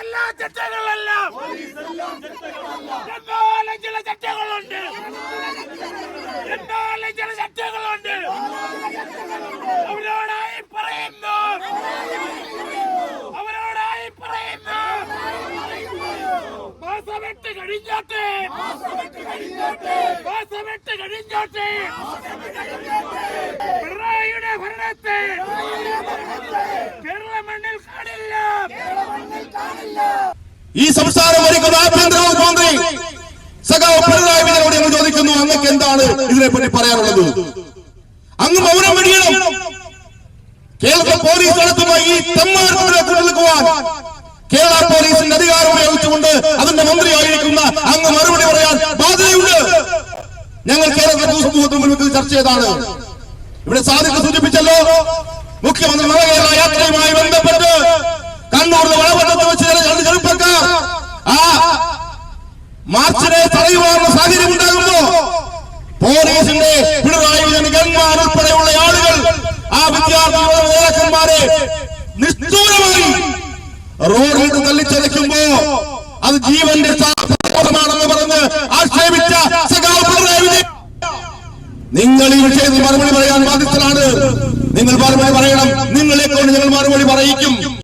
എല്ലാ ചട്ടങ്ങളെല്ലാം എന്നാലും ചില ചട്ടങ്ങളുണ്ട്, എന്നാലും ചില ചട്ടങ്ങളുണ്ട്. അവരോടായി പറയുന്നു, അവരോടായി പറയുന്നു, മാസം 8 കഴിഞ്ഞോട്ടെ, മാസം 8 കഴിഞ്ഞോട്ടെ. പിണറായിയുടെ ഭരണത്തെ കേരള മണ്ണിൽ കാണില്ല. ഈ സംസ്ഥാനം ഭരിക്കുന്ന ആഭ്യന്തര വകുപ്പ് മന്ത്രി സഖാവ് പിണറായി വിജയനോട് ഞങ്ങൾ ചോദിക്കുന്നു, അങ്ങക്ക് എന്താണ് ഇതിനെപ്പറ്റി പറയാനുള്ളത്? അങ്ങ് മൗനം വെടിയണം. കേരള പോലീസ് നടത്തുന്ന ഈ തെമ്മാർക്കുകളെ നിൽക്കുവാൻ കേരള പോലീസിന്റെ അധികാരം ഉപയോഗിച്ചുകൊണ്ട് അതിന്റെ മന്ത്രിയായിരിക്കുന്ന അങ്ങ് മറുപടി പറയാൻ ബാധ്യതയുണ്ട്. ഞങ്ങൾ കേരള പൊതുസമൂഹത്തിന് മുൻപിൽ ചർച്ച ചെയ്താണ്. ഇവിടെ സാദിഖ് സൂചിപ്പിച്ചല്ലോ, മുഖ്യമന്ത്രി നവകേരള യാത്രയുമായി ബന്ധപ്പെട്ട് കണ്ണൂരിലെ വളവട്ടത്ത് വെച്ച് രണ്ട് ചെറുപ്പക്കാർ ആ മാർച്ചിനെ തടയുവാനുള്ള സാഹചര്യം ഉണ്ടാകുമ്പോ പോലീസിന്റെ പിണറായി വിജയൻ ഗൺമാൻ ഉൾപ്പെടെയുള്ള ആളുകൾ ആ വിദ്യാർത്ഥി നേതാക്കന്മാരെ നിഷ്ഠൂരമായി റോഡിൽ തള്ളിച്ചതയ്ക്കുമ്പോ അത് ജീവന്റെ സാഹസമാണെന്ന് പറഞ്ഞ് ആക്ഷേപിച്ച സഖാവ് പിണറായി വിജയൻ, നിങ്ങൾ ഈ വിഷയത്തിൽ മറുപടി പറയാൻ ബാധ്യസ്ഥരാണ്. നിങ്ങൾ മറുപടി പറയണം. നിങ്ങളെ കൊണ്ട് ഞങ്ങൾ മറുപടി പറയിക്കും.